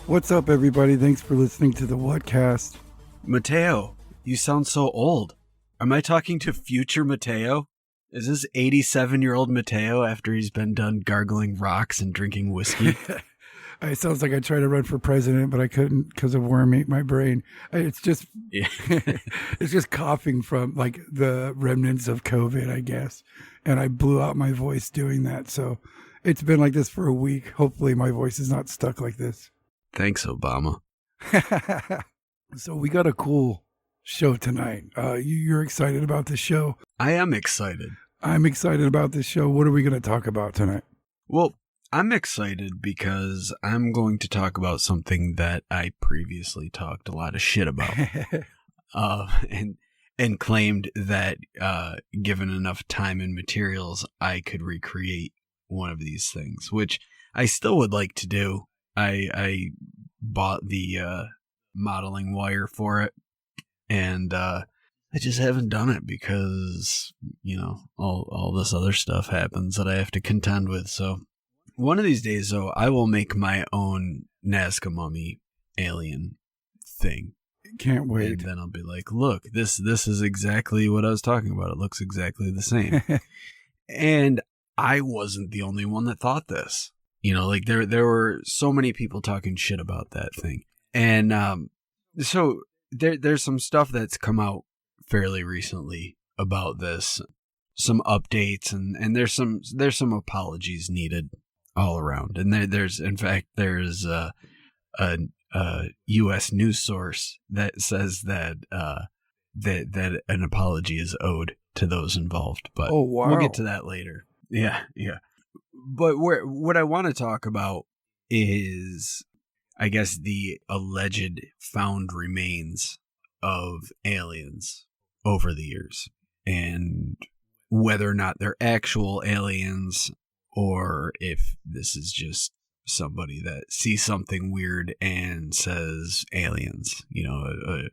What's up, everybody? Thanks for listening to the Whatcast. Mateo, you sound so old. Am I talking to future Mateo? Is this 87-year-old Mateo after he's been done gargling rocks and drinking whiskey? It sounds like I tried to run for president, but I couldn't because a worm ate my brain. It's just, it's just coughing from like the remnants of COVID, I guess. And I blew out my voice doing that. So it's been like this for a week. Hopefully my voice is not stuck like this. Thanks, Obama. So we got a cool show tonight. You're excited about this show? I am excited. I'm excited about this show. What are we going to talk about tonight? Well, I'm excited because I'm going to talk about something that I previously talked a lot of shit about. And claimed that given enough time and materials, I could recreate one of these things, which I still would like to do. I bought the modeling wire for it, and I just haven't done it because, you know, all this other stuff happens that I have to contend with. So one of these days, though, I will make my own Nazca mummy alien thing. Can't wait. And then I'll be like, look, this is exactly what I was talking about. It looks exactly the same. And I wasn't the only one that thought this. You know, like there were so many people talking shit about that thing. And so there's some stuff that's come out fairly recently about this, some updates, and there's some apologies needed all around. And there's a U.S. news source that says that that an apology is owed to those involved. But oh, wow. We'll get to that later. Yeah. But what I want to talk about is, I guess, the alleged found remains of aliens over the years, and whether or not they're actual aliens or if this is just somebody that sees something weird and says aliens, you know,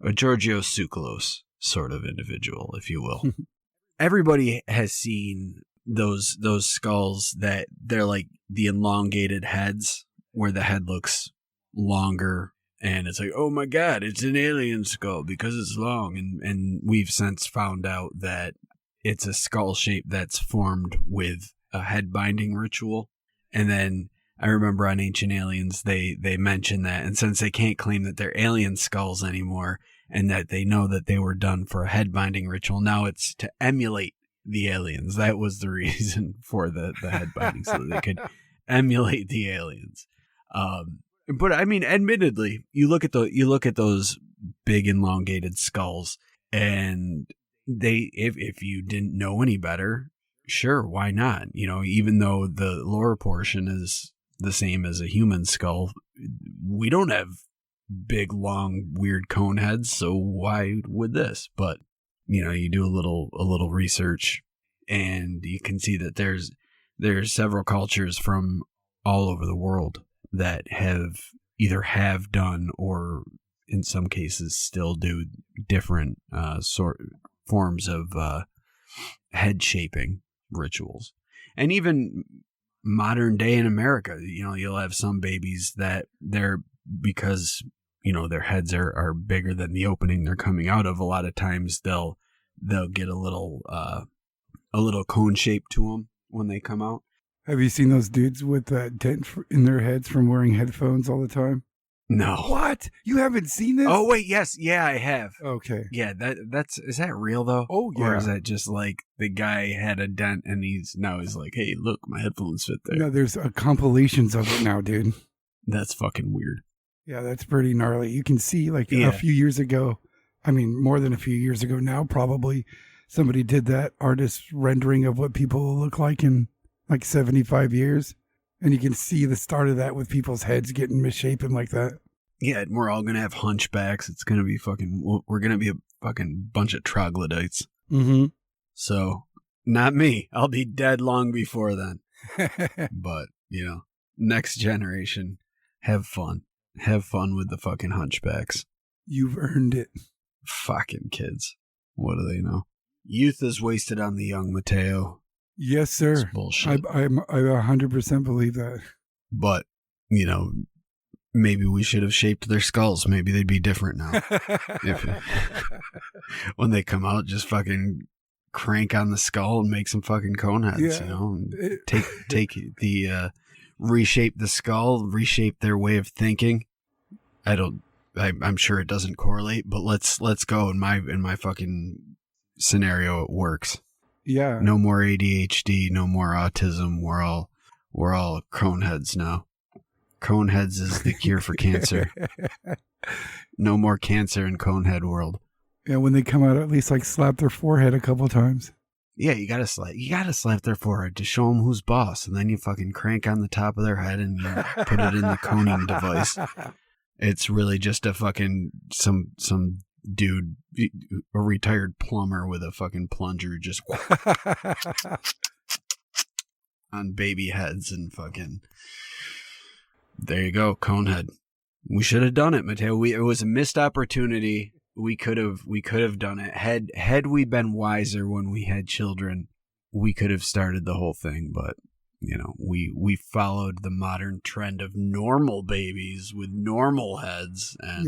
a Giorgio Tsoukalos sort of individual, if you will. Everybody has seen those skulls that they're like the elongated heads where the head looks longer, and it's like, oh my god, it's an alien skull because it's long. And we've since found out that it's a skull shape that's formed with a head binding ritual. And then I remember on Ancient Aliens, they mention that, and since they can't claim that they're alien skulls anymore, and that they know that they were done for a head binding ritual, now it's to emulate the aliens. That was the reason for the head binding, so that they could emulate the aliens. But I mean, admittedly, you look at those big elongated skulls, and if you didn't know any better, sure, why not? You know, even though the lower portion is the same as a human skull, we don't have big, long, weird cone heads, so why would this? But you know, you do a little research, and you can see that there's several cultures from all over the world that have done, or in some cases still do, different forms of head shaping rituals. And even modern day in America, you know, you'll have some babies that because you know, their heads are bigger than the opening they're coming out of. A lot of times they'll get a little cone shape to them when they come out. Have you seen those dudes with that dent in their heads from wearing headphones all the time? No. What? You haven't seen this? Oh wait, yes, yeah, I have. Okay. Yeah, is that real though? Oh yeah. Or is that just like the guy had a dent and he's like, hey, look, my headphones fit there? No, there's compilations of it now, dude. That's fucking weird. Yeah, that's pretty gnarly. You can see like a few years ago, I mean more than a few years ago now, probably somebody did that artist rendering of what people will look like in like 75 years. And you can see the start of that with people's heads getting misshapen like that. Yeah, and we're all going to have hunchbacks. It's going to be we're going to be a fucking bunch of troglodytes. Mm-hmm. So, not me. I'll be dead long before then. But, you know, next generation, have fun. Have fun with the fucking hunchbacks. You've earned it. Fucking kids. What do they know? Youth is wasted on the young, Mateo. Yes, sir. It's bullshit. I 100% believe that. But, you know, maybe we should have shaped their skulls. Maybe they'd be different now. When they come out, just fucking crank on the skull and make some fucking cone heads, you know? Take the reshape the skull, reshape their way of thinking. I'm sure it doesn't correlate, but let's go. In my fucking scenario, it works. Yeah. No more ADHD, no more autism. We're all cone heads now. Cone heads is the cure for cancer. No more cancer in cone head world. Yeah, when they come out, at least like slap their forehead a couple times. Yeah, you gotta slap their forehead to show them who's boss, and then you fucking crank on the top of their head and you put it in the coning device. It's really just a fucking some dude, a retired plumber with a fucking plunger, just on baby heads and fucking. There you go, conehead. We should have done it, Mateo. It was a missed opportunity. We could have done it. Had we been wiser when we had children, we could have started the whole thing. But you know, we followed the modern trend of normal babies with normal heads, and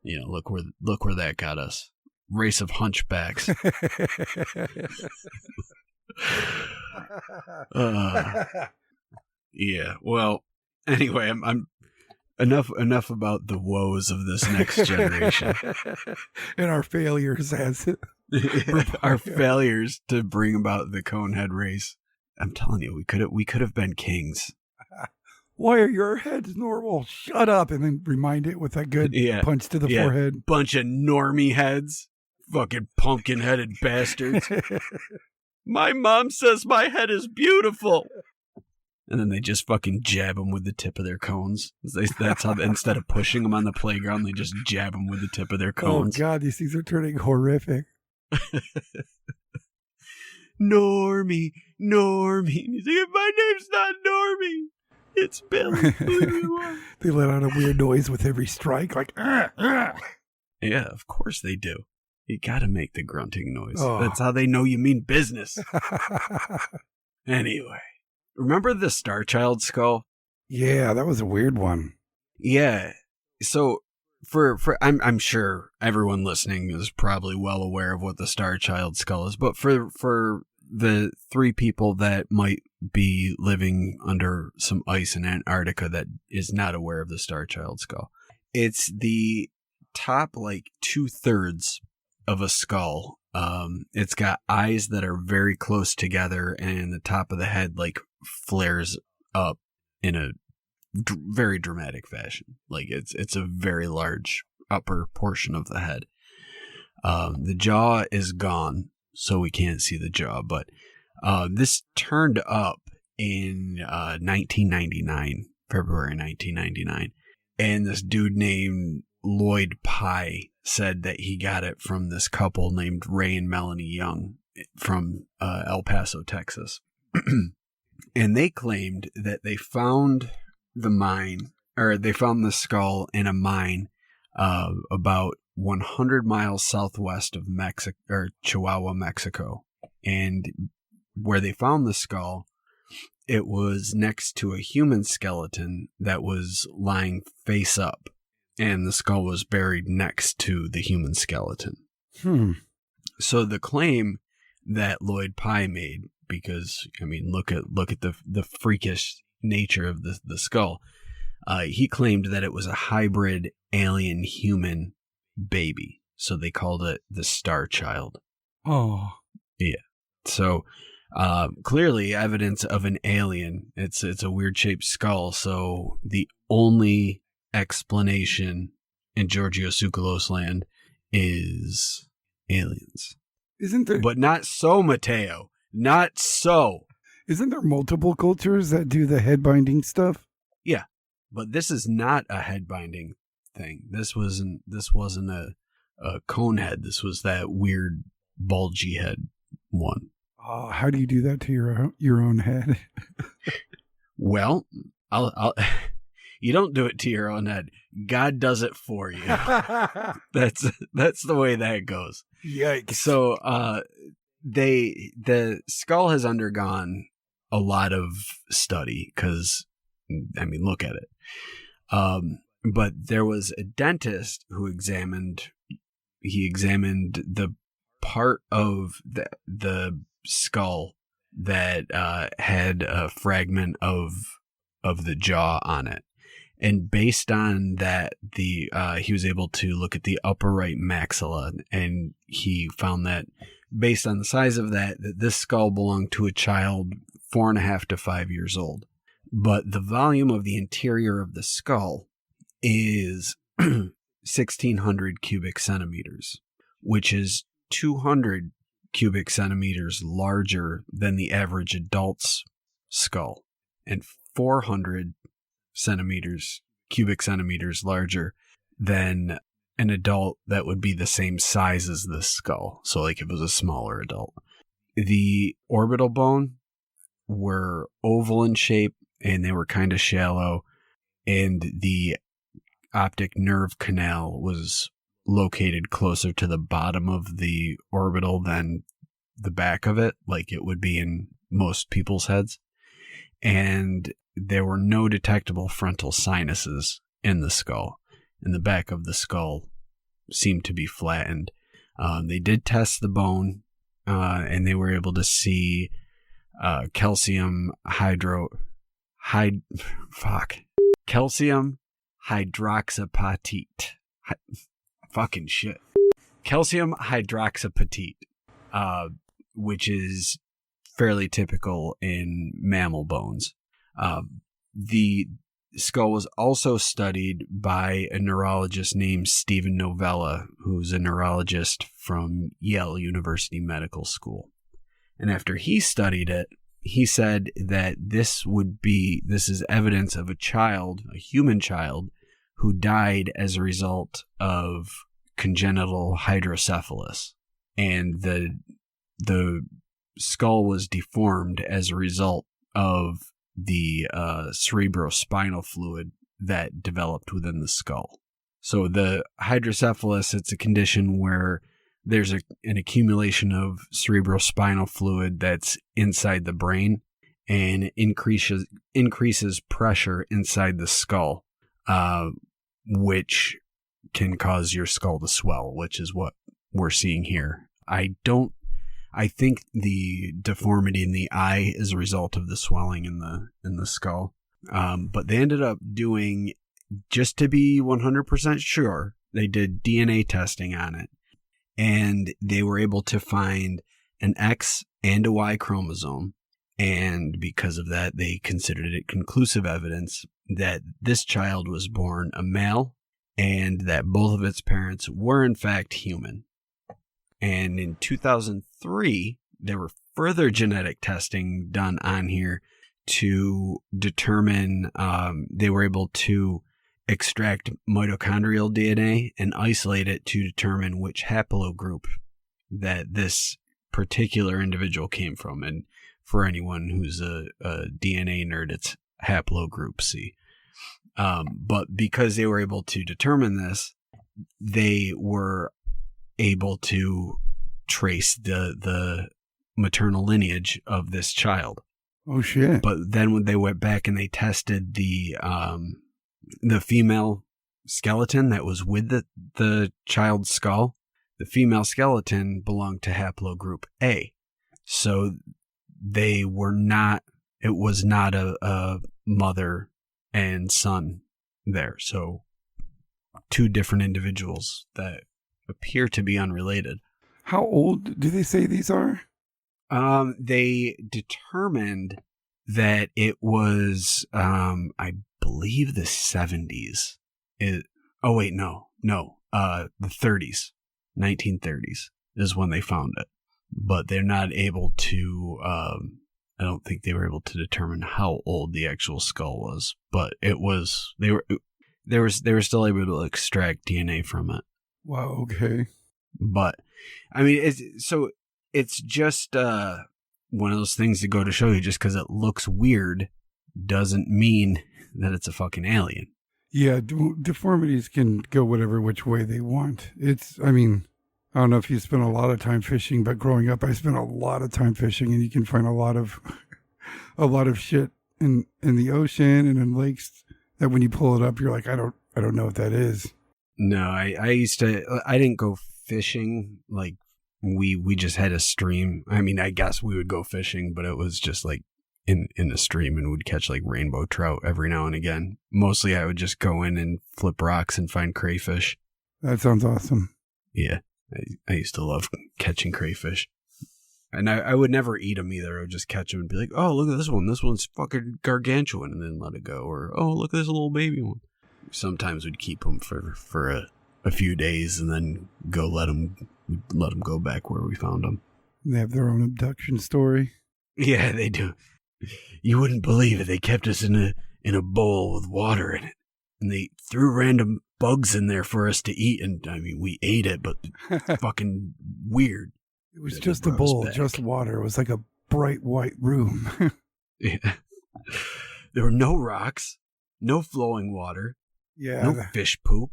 you know, look where that got us. Race of hunchbacks. Yeah. Well. Anyway, I'm enough about the woes of this next generation and our failures as our failures to bring about the conehead race. I'm telling you, we could have been kings. Why are your heads normal? Shut up, and then remind it with a good punch to the forehead. Bunch of normie heads, fucking pumpkin headed bastards. My mom says my head is beautiful. And then they just fucking jab them with the tip of their cones. That's how, instead of pushing them on the playground, they just jab them with the tip of their cones. Oh, God, these things are turning horrific. Normie. And he's like, my name's not Normie. It's Billy. They let out a weird noise with every strike, like, Yeah, of course they do. You gotta make the grunting noise. Oh. That's how they know you mean business. Anyway. Remember the Star Child skull? Yeah, that was a weird one. Yeah. So I'm sure everyone listening is probably well aware of what the Star Child skull is, but for the three people that might be living under some ice in Antarctica that is not aware of the Star Child skull, it's the top like 2/3 of a skull. It's got eyes that are very close together, and the top of the head like flares up in a very dramatic fashion. Like it's a very large upper portion of the head. The jaw is gone, so we can't see the jaw, but this turned up in 1999, February 1999, and this dude named Lloyd Pye said that he got it from this couple named Ray and Melanie Young from El Paso, Texas. And they claimed that they found the skull in a mine about 100 miles southwest of Mexico, or Chihuahua, Mexico. And where they found the skull, it was next to a human skeleton that was lying face up. And the skull was buried next to the human skeleton. So the claim that Lloyd Pye made, because I mean, look at the freakish nature of the skull. He claimed that it was a hybrid alien human baby, so they called it the Star Child. Oh, yeah. So clearly, evidence of an alien. It's a weird shaped skull. So the only explanation in Giorgio Tsoukalos land is aliens. Isn't there? But not so, Mateo. Not so. Isn't there multiple cultures that do the head binding stuff? Yeah, but this is not a head binding thing. This wasn't a cone head. This was that weird bulgy head one. Oh, how do you do that to your own head? Well, I'll you don't do it to your own head. God does it for you. That's the way that goes. Yikes. So the skull has undergone a lot of study because, I mean, look at it. But there was a dentist who examined the part of the skull that had a fragment of the jaw on it. And based on that, he was able to look at the upper right maxilla, and he found that based on the size of that this skull belonged to a child 4.5 to 5 years old. But the volume of the interior of the skull is 1,600 cubic centimeters, which is 200 cubic centimeters larger than the average adult's skull, and 400 cubic centimeters larger than an adult that would be the same size as this skull. So like if it was a smaller adult. The orbital bone were oval in shape, and they were kind of shallow, and the optic nerve canal was located closer to the bottom of the orbital than the back of it, like it would be in most people's heads. And there were no detectable frontal sinuses in the skull, and the back of the skull seemed to be flattened. They did test the bone, and they were able to see calcium hydroxyapatite. Calcium hydroxyapatite, which is fairly typical in mammal bones. The skull was also studied by a neurologist named Stephen Novella, who's a neurologist from Yale University Medical School. And after he studied it, he said that this is evidence of a human child, who died as a result of congenital hydrocephalus. And the skull was deformed as a result of the cerebrospinal fluid that developed within the skull. So the hydrocephalus, it's a condition where there's an accumulation of cerebrospinal fluid that's inside the brain and increases pressure inside the skull, which can cause your skull to swell, which is what we're seeing here. I think the deformity in the eye is a result of the swelling in the skull. But they ended up doing, just to be 100% sure, they did DNA testing on it. And they were able to find an X and a Y chromosome. And because of that, they considered it conclusive evidence that this child was born a male and that both of its parents were in fact human. And in 2003, there were further genetic testing done on here to determine, they were able to extract mitochondrial DNA and isolate it to determine which haplogroup that this particular individual came from. And for anyone who's a DNA nerd, it's haplogroup C. But because they were able to determine this, they were able to trace the maternal lineage of this child. Oh shit. But then when they went back and they tested the female skeleton that was with the child's skull, the female skeleton belonged to haplogroup A. So they were not, it was not a mother and son there. So two different individuals that appear to be unrelated. How old do they say these are? They determined that it was, I believe the 70s. The 30s, 1930s is when they found it. But they're not able to, I don't think they were able to determine how old the actual skull was, but it was, they were still able to extract DNA from it. Wow, okay. But I mean, it's just one of those things to go to show you, just because it looks weird doesn't mean that it's a fucking alien. Yeah, deformities can go whatever which way they want. I don't know if you spent a lot of time fishing, but growing up, I spent a lot of time fishing, and you can find a lot of shit in the ocean and in lakes that when you pull it up, you're like, I don't know what that is. No, I didn't go fishing. Like we just had a stream. I mean, I guess we would go fishing, but it was just like in a stream, and would catch like rainbow trout every now and again. Mostly I would just go in and flip rocks and find crayfish. That sounds awesome. Yeah. I used to love catching crayfish. And I would never eat them either. I would just catch them and be like, oh, look at this one. This one's fucking gargantuan, and then let it go. Or, oh, look at this little baby one. Sometimes we'd keep them for a few days and then go let them go back where we found them. They have their own abduction story. Yeah, they do. You wouldn't believe it. They kept us in a bowl with water in it, and they threw random bugs in there for us to eat. And I mean, we ate it, but it's fucking weird. It was just a bowl, just water. It was like a bright white room. Yeah. There were no rocks, no flowing water, no fish poop.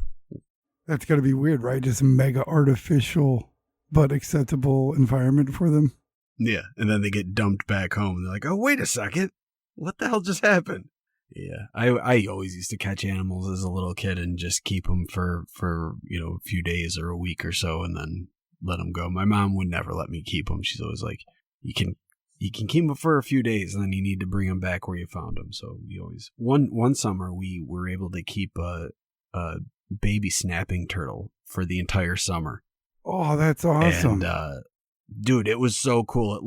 That's got to be weird, right? Just a mega artificial but acceptable environment for them. Yeah, and then they get dumped back home, and they're like, oh, wait a second. What the hell just happened? Yeah, I always used to catch animals as a little kid and just keep them for a few days or a week or so, and then let them go. My mom would never let me keep them. She's always like, you can keep them for a few days, and then you need to bring them back where you found them. So we always one summer we were able to keep a baby snapping turtle for the entire summer. Oh, that's awesome! And dude, it was so cool.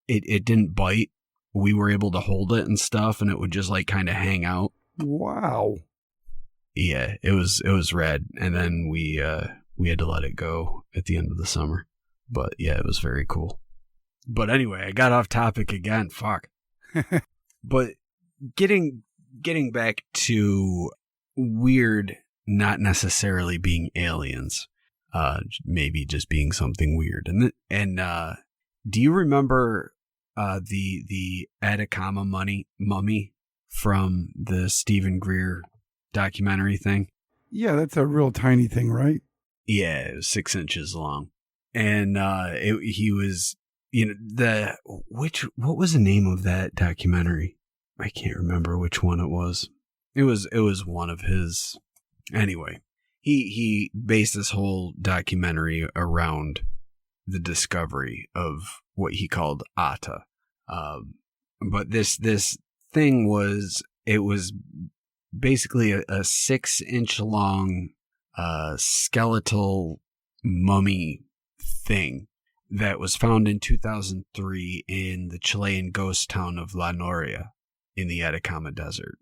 It didn't bite. We were able to hold it and stuff, and it would just like kind of hang out. Wow. Yeah, it was rad. And then we had to let it go at the end of the summer. But yeah, it was very cool. But anyway, I got off topic again. Fuck. But getting back to weird, not necessarily being aliens, maybe just being something weird. And do you remember the Atacama mummy from the Stephen Greer documentary thing? Yeah, that's a real tiny thing, right? Yeah, it was 6 inches long. And he was, what was the name of that documentary? I can't remember which one it was. It was one of his. Anyway, he based this whole documentary around the discovery of what he called ahhh. But this thing was basically a 6-inch long skeletal mummy thing that was found in 2003 in the Chilean ghost town of La Noria in the Atacama Desert.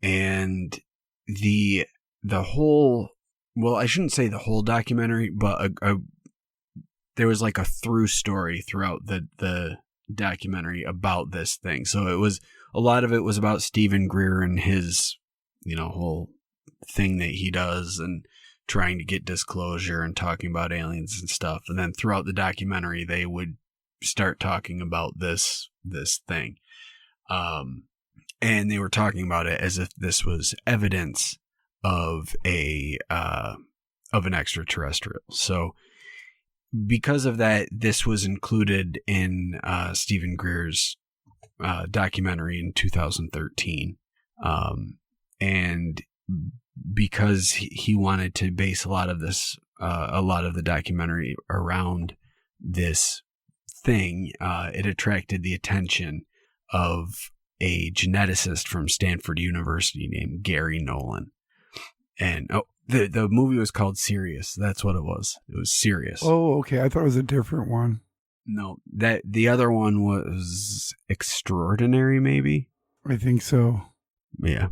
And the whole, well, I shouldn't say the whole documentary, but there was like a through story throughout the documentary about this thing. So a lot of it was about Stephen Greer and his, whole thing that he does and trying to get disclosure and talking about aliens and stuff. And then throughout the documentary, they would start talking about this thing. And they were talking about it as if this was evidence of an extraterrestrial. So because of that, this was included in Stephen Greer's documentary in 2013. And because he wanted to base a lot of the documentary around this thing, it attracted the attention of a geneticist from Stanford University named Gary Nolan. And the movie was called Sirius. That's what it was. It was Sirius. Oh, okay. I thought it was a different one. No, the other one was Extraordinary, maybe? I think so. Yeah.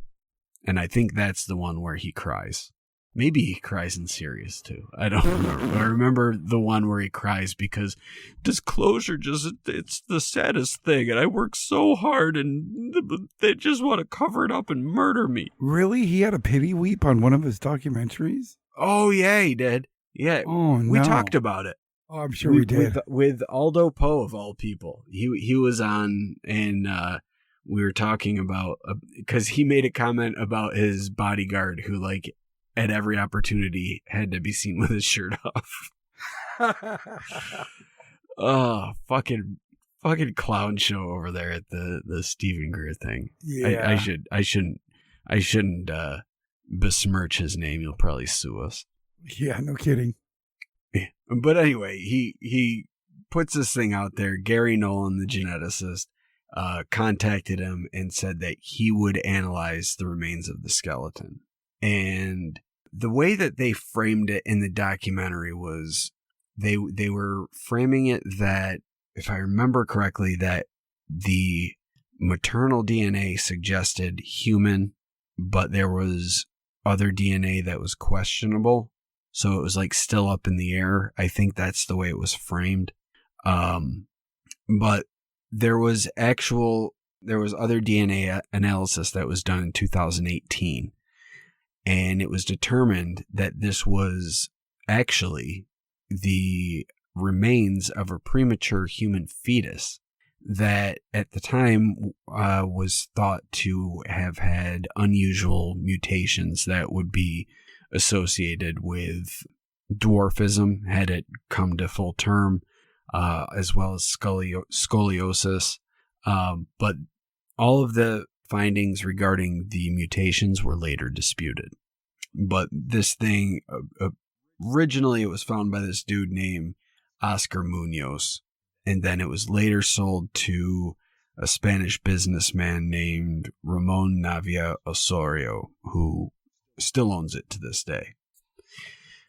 And I think that's the one where he cries. Maybe he cries in Sirius too. I don't remember. I remember the one where he cries because disclosure it's the saddest thing. And I work so hard and they just want to cover it up and murder me. Really? He had a pity weep on one of his documentaries? Oh, yeah, he did. Yeah. Oh, no. We talked about it. Oh, I'm sure we did. With Aldo Poe, of all people. He was on, and we were talking about, because he made a comment about his bodyguard who, like, at every opportunity had to be seen with his shirt off. Oh, fucking clown show over there at the Stephen Greer thing. Yeah. I shouldn't I shouldn't besmirch his name. He'll probably sue us. Yeah, no kidding. But anyway, he puts this thing out there. Gary Nolan, the geneticist, contacted him and said that he would analyze the remains of the skeleton. And the way that they framed it in the documentary was they were framing it that, if I remember correctly, that the maternal DNA suggested human, but there was other DNA that was questionable. So it was like still up in the air. I think that's the way it was framed. But there was other DNA analysis that was done in 2018. And it was determined that this was actually the remains of a premature human fetus that at the time was thought to have had unusual mutations that would be associated with dwarfism, had it come to full term, as well as scoliosis. But all of the findings regarding the mutations were later disputed. But this thing, originally it was found by this dude named Oscar Munoz, and then it was later sold to a Spanish businessman named Ramon Navia Osorio, who still owns it to this day.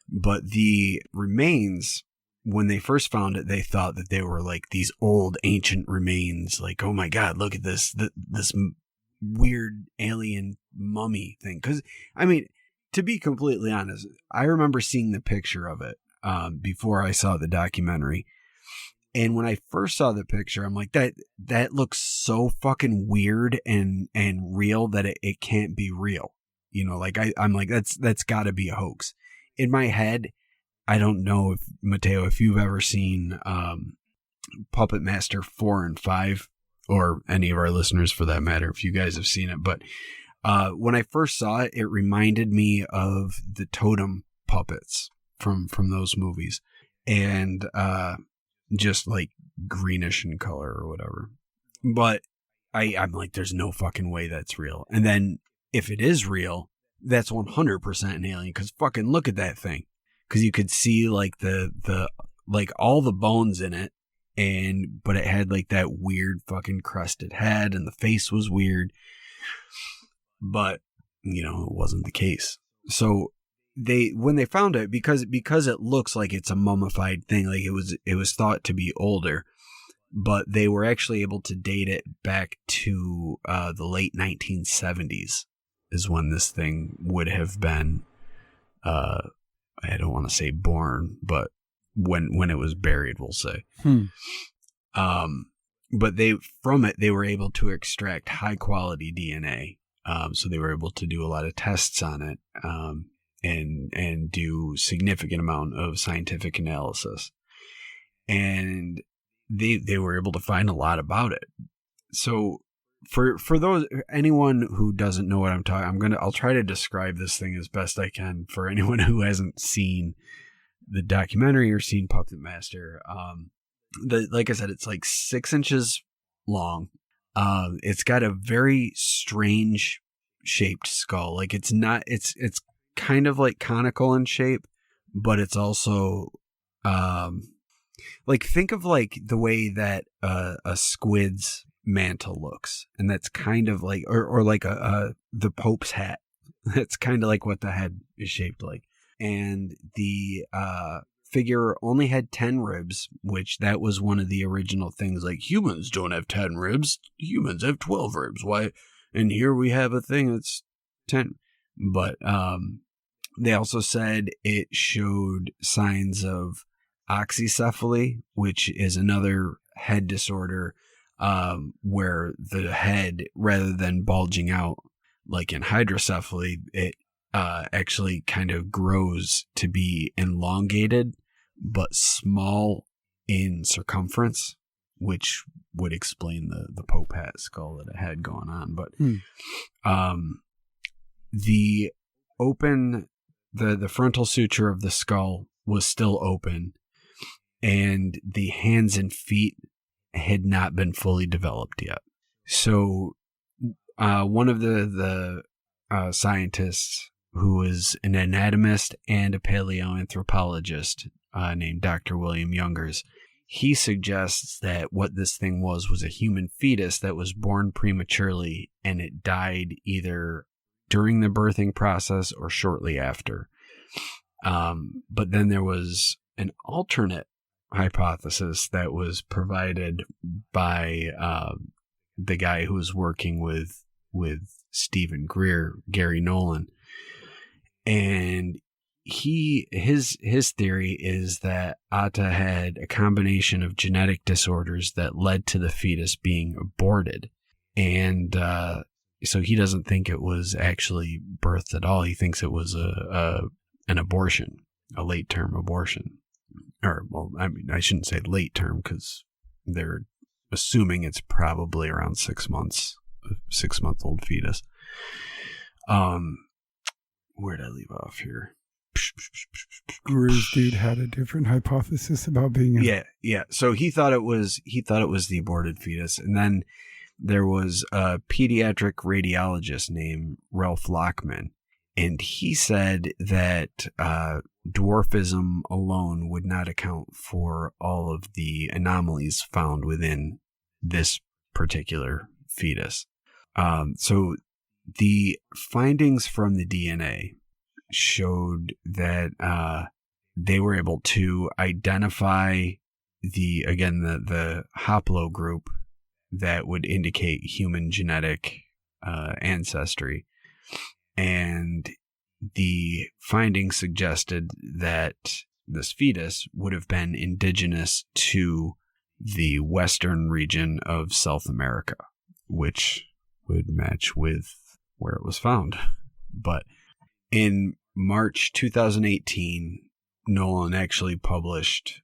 But the remains, when they first found it, they thought that they were like these old ancient remains. Like, oh my God, look at this weird alien mummy thing. Because, I mean, to be completely honest, I remember seeing the picture of it before I saw the documentary. And when I first saw the picture, I'm like, that looks so fucking weird and real that it can't be real. You know, like I'm like, that's got to be a hoax. In my head, I don't know if, Mateo, if you've ever seen Puppet Master 4 and 5, or any of our listeners for that matter, if you guys have seen it. But when I first saw it, it reminded me of the totem puppets from those movies. And just like greenish in color or whatever. But I'm like, there's no fucking way that's real. And then if it is real, that's 100% an alien. Because fucking look at that thing. Because you could see like the like all the bones in it, but it had like that weird fucking crusted head, and the face was weird. But you know, it wasn't the case. So when they found it, because it looks like it's a mummified thing, like it was thought to be older, but they were actually able to date it back to the late 1970s is when this thing would have been, I don't want to say born, but when it was buried, we'll say. But from it, they were able to extract high quality DNA. So they were able to do a lot of tests on it. And do significant amount of scientific analysis. And they were able to find a lot about it. So for anyone who doesn't know what I'm talking, I'll try to describe this thing as best I can for anyone who hasn't seen the documentary or seen Puppet Master. Like I said, it's like 6 inches long. It's got a very strange shaped skull. Like it's kind of like conical in shape, but it's also like, think of like the way that a squid's mantle looks, and that's kind of like or like the Pope's hat. That's kind of like what the head is shaped like. And the figure only had 10 ribs, which that was one of the original things. Like, humans don't have 10 ribs, humans have 12 ribs. Why? And here we have a thing that's 10. But they also said it showed signs of oxycephaly, which is another head disorder where the head, rather than bulging out like in hydrocephaly, it actually kind of grows to be elongated but small in circumference, which would explain the Pope hat skull that it had going on. But the frontal suture of the skull was still open, and the hands and feet had not been fully developed yet. So one of the scientist who is an anatomist and a paleoanthropologist named Dr. William Youngers. He suggests that what this thing was a human fetus that was born prematurely, and it died either during the birthing process or shortly after. But then there was an alternate hypothesis that was provided by the guy who was working with Stephen Greer, Gary Nolan. And his theory is that Atta had a combination of genetic disorders that led to the fetus being aborted. And so he doesn't think it was actually birthed at all. He thinks it was an abortion, a late-term abortion. Or, well, I mean, I shouldn't say late-term because they're assuming it's probably around 6 months, a 6-month-old fetus. Where did I leave off here? Greer's dude had a different hypothesis about being yeah. So he thought it was the aborted fetus, and then there was a pediatric radiologist named Ralph Lockman, and he said that dwarfism alone would not account for all of the anomalies found within this particular fetus. So the findings from the DNA showed that they were able to identify the haplogroup that would indicate human genetic ancestry. And the findings suggested that this fetus would have been indigenous to the western region of South America, which would match with where it was found. But in March 2018, Nolan actually published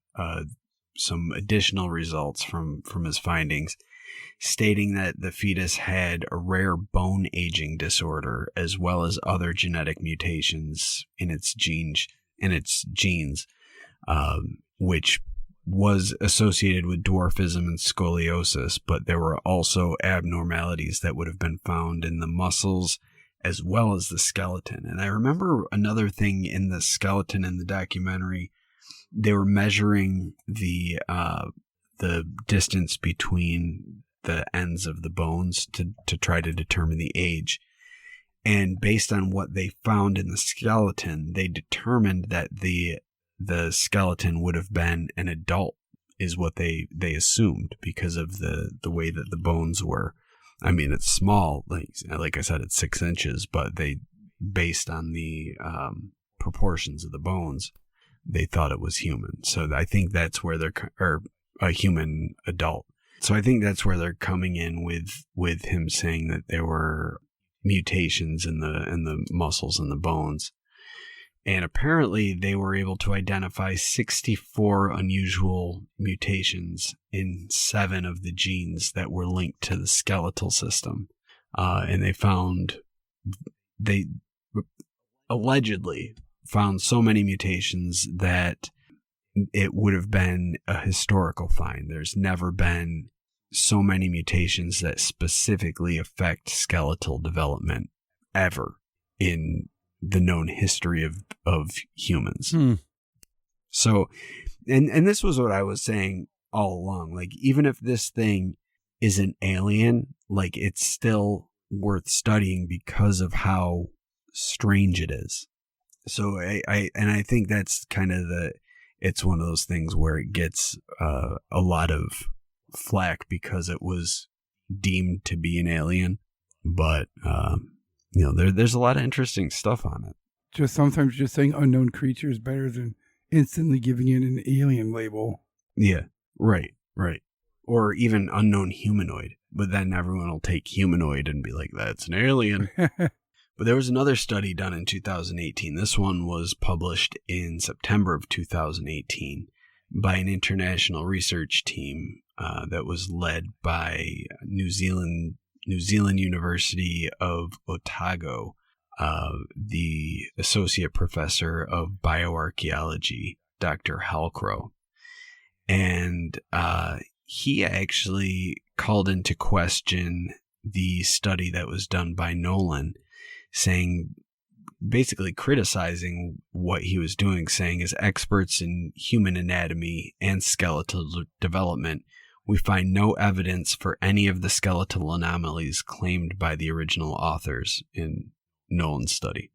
some additional results from his findings, stating that the fetus had a rare bone aging disorder as well as other genetic mutations in its genes, which was associated with dwarfism and scoliosis, but there were also abnormalities that would have been found in the muscles as well as the skeleton. And I remember another thing in the skeleton in the documentary, they were measuring the distance between the ends of the bones to try to determine the age. And based on what they found in the skeleton, they determined that the skeleton would have been an adult, is what they assumed, because of the way that the bones were. I mean, it's small, like I said, it's 6 inches, but based on the proportions of the bones, they thought it was human. So I think that's where or a human adult. So I think that's where they're coming in with him saying that there were mutations in the muscles and the bones. And apparently they were able to identify 64 unusual mutations in 7 of the genes that were linked to the skeletal system. And they allegedly found so many mutations that it would have been a historical find. There's never been so many mutations that specifically affect skeletal development ever in the known history of humans. So, and this was what I was saying all along. Like, even if this thing is an alien, like, it's still worth studying because of how strange it is. So I think that's kind of it's one of those things where it gets a lot of flack because it was deemed to be an alien, but there's a lot of interesting stuff on it. Just sometimes just saying unknown creature is better than instantly giving it an alien label. Yeah, right. Or even unknown humanoid, but then everyone will take humanoid and be like, that's an alien. But there was another study done in 2018. This one was published in September of 2018 by an international research team that was led by New Zealand University of Otago, the associate professor of bioarchaeology, Dr. Halcrow. And he actually called into question the study that was done by Nolan, saying, basically criticizing what he was doing, saying, as experts in human anatomy and skeletal development, we find no evidence for any of the skeletal anomalies claimed by the original authors in Nolan's study.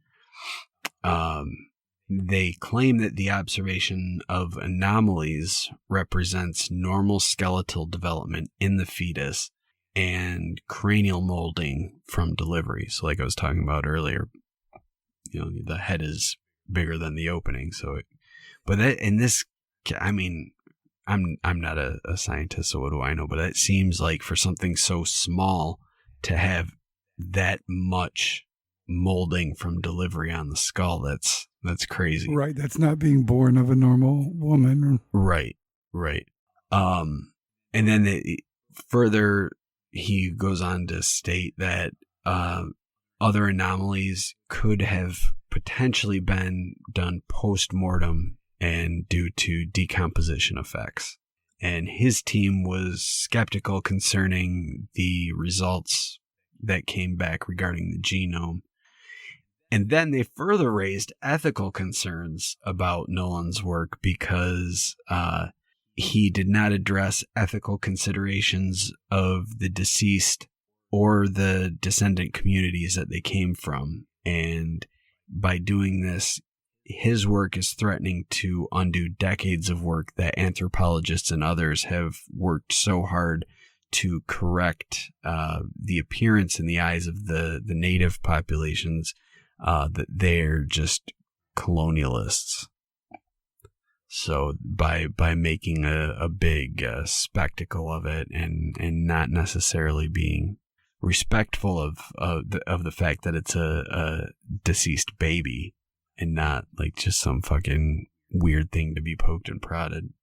They claim that the observation of anomalies represents normal skeletal development in the fetus and cranial molding from delivery. So like I was talking about earlier, the head is bigger than the opening. But that, in this, I mean, I'm not a scientist, so what do I know? But it seems like for something so small to have that much molding from delivery on the skull, that's crazy. Right. That's not being born of a normal woman. Right. And then further, he goes on to state that other anomalies could have potentially been done post-mortem and due to decomposition effects. And his team was skeptical concerning the results that came back regarding the genome. And then they further raised ethical concerns about Nolan's work because he did not address ethical considerations of the deceased or the descendant communities that they came from. And by doing this, his work is threatening to undo decades of work that anthropologists and others have worked so hard to correct the appearance in the eyes of the native populations, that they're just colonialists. So by making a big spectacle of it and not necessarily being respectful of the fact that it's a deceased baby and not like just some fucking weird thing to be poked and prodded.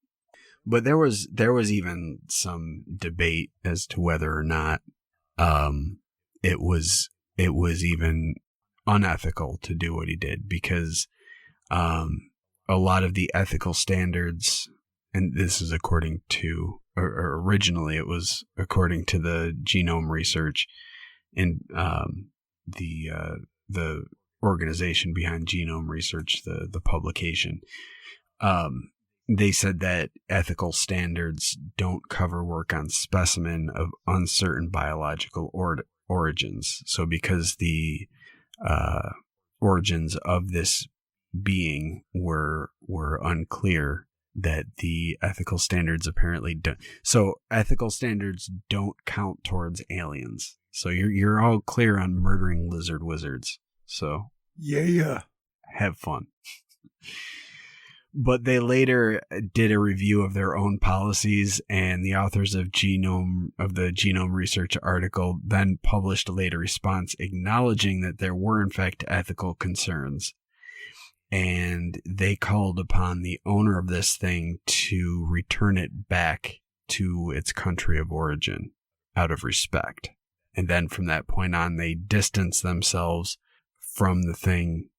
But there was even some debate as to whether or not it was even unethical to do what he did, because a lot of the ethical standards, and this is according to, or originally it was according to the genome research and the organization behind genome research, the publication. They said that ethical standards don't cover work on specimen of uncertain biological origins. So because the origins of this being were unclear, that the ethical standards apparently don't. So ethical standards don't count towards aliens. So you're all clear on murdering lizard wizards. So yeah, have fun. But they later did a review of their own policies, and the authors of the genome research article then published a later response acknowledging that there were in fact ethical concerns. And they called upon the owner of this thing to return it back to its country of origin out of respect. And then from that point on, they distanced themselves from the thing,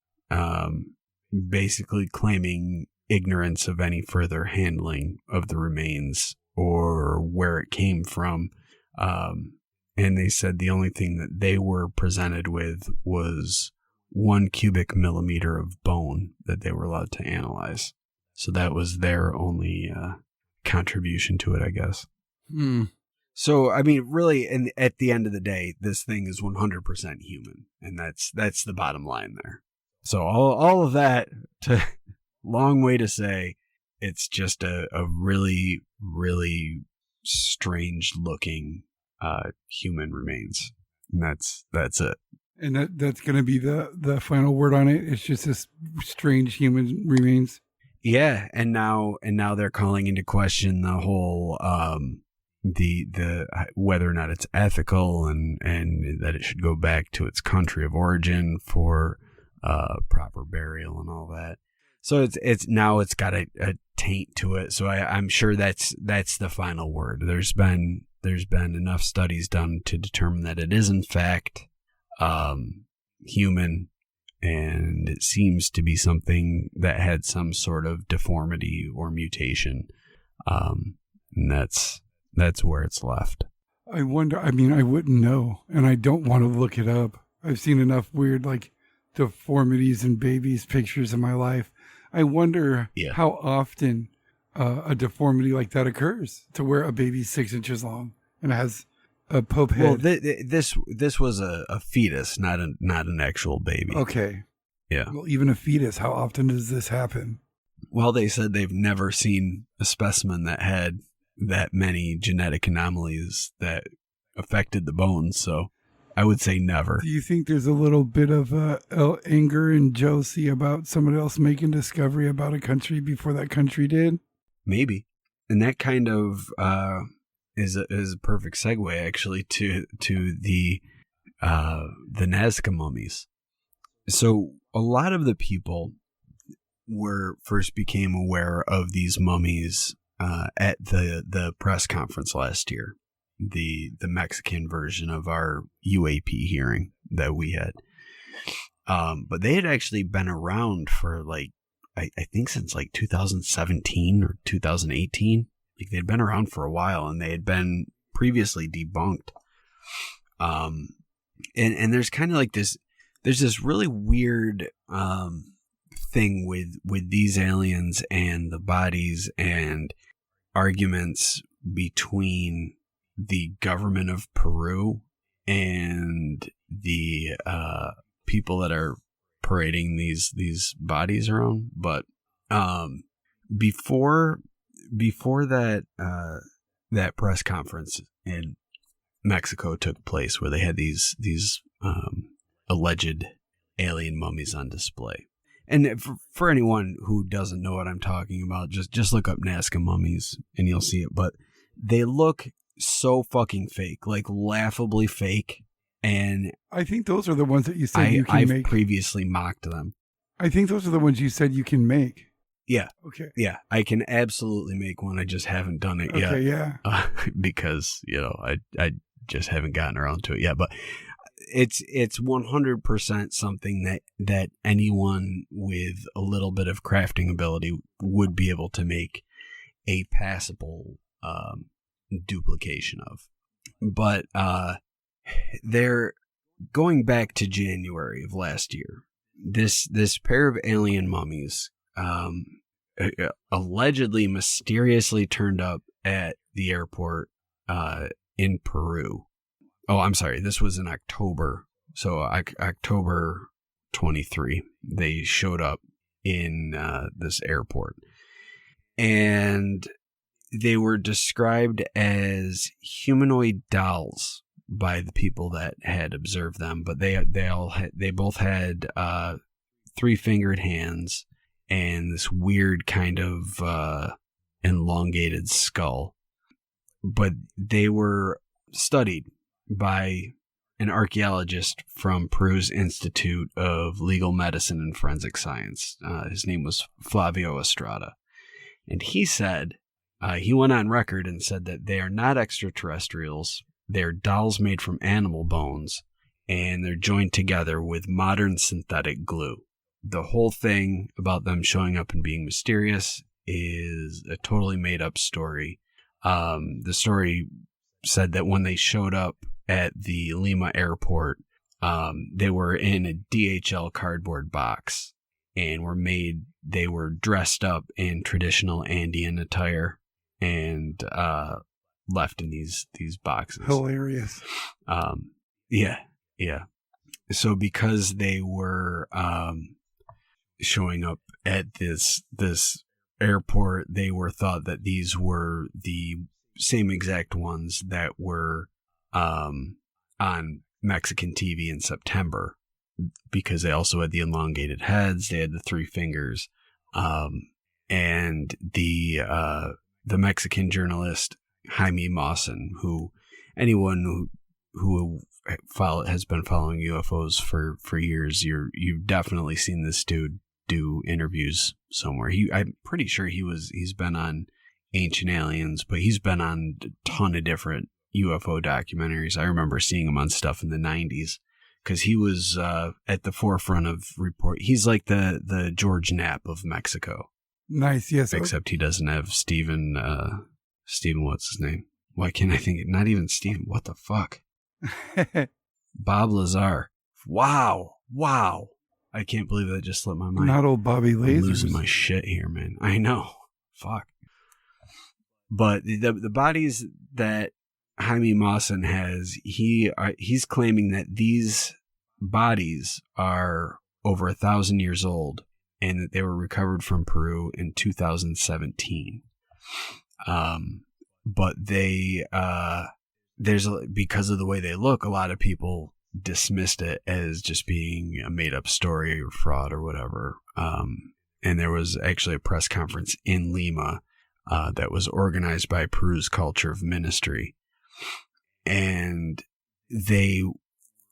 basically claiming ignorance of any further handling of the remains or where it came from. And they said the only thing that they were presented with was 1 cubic millimeter of bone that they were allowed to analyze. So that was their only contribution to it, I guess. So, I mean, really, at the end of the day, this thing is 100% human. And that's the bottom line there. So all of that, long way to say, it's just a really, really strange looking human remains. And that's it. And that's going to be the final word on it. It's just this strange human remains. Yeah, and now they're calling into question the whole the whether or not it's ethical and that it should go back to its country of origin for proper burial and all that. So it's now it's got a taint to it. So I'm sure that's the final word. There's been enough studies done to determine that it is in fact human, and it seems to be something that had some sort of deformity or mutation, and that's where it's left. I wonder, I mean, I wouldn't know, and I don't want to look it up. I've seen enough weird, like, deformities in babies' pictures in my life. I wonder how often a deformity like that occurs to where a baby's 6 inches long and has a pope head. Well, this was a fetus, not an actual baby. Okay. Yeah. Well, even a fetus, how often does this happen? Well, they said they've never seen a specimen that had that many genetic anomalies that affected the bones, so I would say never. Do you think there's a little bit of anger and jealousy about someone else making discovery about a country before that country did? Maybe. And that kind of is a perfect segue, actually, to the Nazca mummies. So a lot of the people first became aware of these mummies at the press conference last year, the Mexican version of our UAP hearing that we had. But they had actually been around for I think since 2017 or 2018. Like they'd been around for a while, and they had been previously debunked. And there's kind of there's this really weird thing with these aliens and the bodies and arguments between the government of Peru and the people that are parading these bodies around. But before that press conference in Mexico took place, where they had these alleged alien mummies on display. And for anyone who doesn't know what I'm talking about, just look up Nazca mummies and you'll see it. But they look so fucking fake, like laughably fake. And I think those are the ones that you said you can make. I've previously mocked them. I think those are the ones you said you can make. Yeah. Okay. Yeah, I can absolutely make one. I just haven't done it yet. Okay, yeah. Because, I just haven't gotten around to it yet. But it's 100% something that anyone with a little bit of crafting ability would be able to make a passable duplication of. But they're going back to January of last year. This pair of alien mummies allegedly mysteriously turned up at the airport in Peru. Oh, I'm sorry. This was in October. So October 23, they showed up in this airport. And they were described as humanoid dolls by the people that had observed them. But they both had 3-fingered hands and this weird kind of elongated skull. But they were studied by an archaeologist from Peru's Institute of Legal Medicine and Forensic Science. His name was Flavio Estrada. And he said, he went on record and said that they are not extraterrestrials. They're dolls made from animal bones, and they're joined together with modern synthetic glue. The whole thing about them showing up and being mysterious is a totally made-up story. The story said that when they showed up at the Lima airport, they were in a DHL cardboard box and they were dressed up in traditional Andean attire and left in these boxes. Hilarious. Yeah. So because they were showing up at this airport, they were thought that these were the same exact ones that were on Mexican TV in September, because they also had the elongated heads, they had the 3 fingers, and the Mexican journalist Jaime Mawson, who anyone who has been following UFOs for years, you've definitely seen this dude do interviews somewhere. I'm pretty sure he's been on Ancient Aliens, but he's been on a ton of different UFO documentaries. I remember seeing him on stuff in the 90s because he was at the forefront of report. He's like the George Knapp of Mexico. Nice, yes. Except he doesn't have Steven, what's his name? Why can't I think it? Not even Steven. What the fuck? Bob Lazar. Wow. I can't believe that just slipped my mind. Not old Bobby Lasers. I'm losing my shit here, man. I know. Fuck. But the bodies that Jaime Mawson has, he's claiming that these bodies are over 1,000 years old and that they were recovered from Peru in 2017. But because of the way they look, a lot of people dismissed it as just being a made up story or fraud or whatever. And there was actually a press conference in Lima that was organized by Peru's Culture of Ministry. And they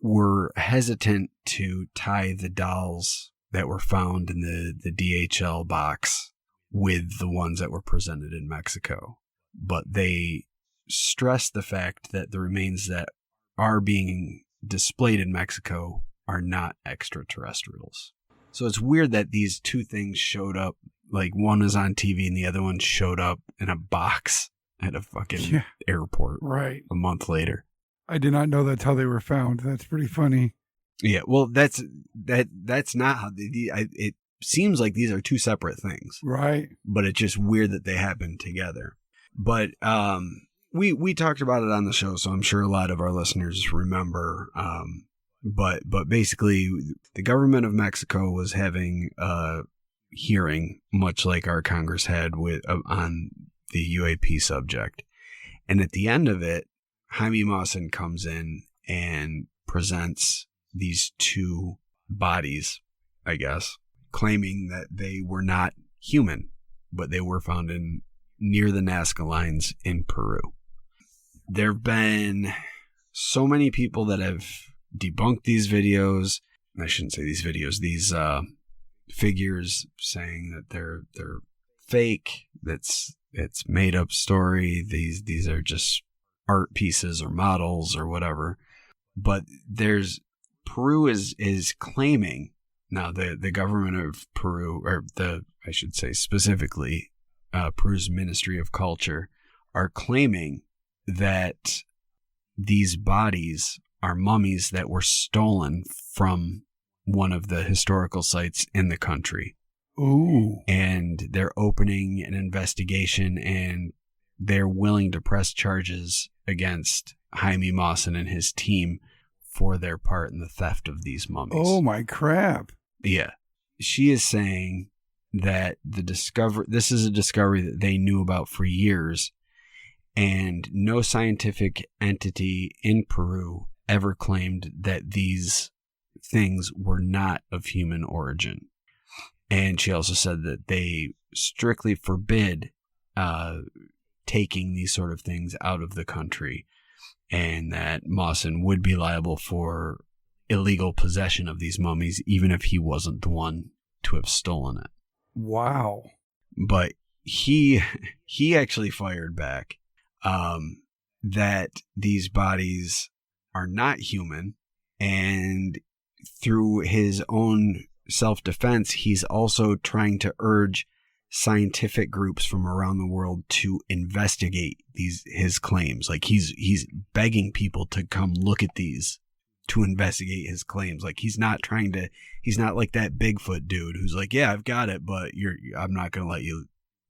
were hesitant to tie the dolls that were found in the DHL box with the ones that were presented in Mexico. But they stressed the fact that the remains that are being displayed in Mexico are not extraterrestrials. So it's weird that these two things showed up, like one is on TV and the other one showed up in a box at a fucking airport right a month later. I did not know that's how they were found. That's pretty funny. Yeah, well, that's not how it seems like these are two separate things. Right. But it's just weird that they happen together. But we talked about it on the show, so I'm sure a lot of our listeners remember. But basically, the government of Mexico was having a hearing, much like our Congress had on the UAP subject. And at the end of it, Jaime Mawson comes in and presents these two bodies, I guess, claiming that they were not human, but they were found near the Nazca lines in Peru. There have been so many people that have debunked these videos. I shouldn't say these videos, these figures, saying that they're fake. It's made up story. These are just art pieces or models or whatever. But Peru is claiming now, the government of Peru, or I should say specifically Peru's Ministry of Culture, are claiming that these bodies are mummies that were stolen from one of the historical sites in the country. Ooh. And they're opening an investigation, and they're willing to press charges against Jaime Mawson and his team for their part in the theft of these mummies. Oh my crap. Yeah. She is saying that this is a discovery that they knew about for years, and no scientific entity in Peru ever claimed that these things were not of human origin. And she also said that they strictly forbid taking these sort of things out of the country, and that Mawson would be liable for illegal possession of these mummies, even if he wasn't the one to have stolen it. Wow. But he actually fired back that these bodies are not human, and through his own self-defense, he's also trying to urge scientific groups from around the world to investigate his claims. Like he's begging people to come look at these to investigate his claims. Like he's not like that Bigfoot dude who's like, yeah, I've got it, but I'm not going to let you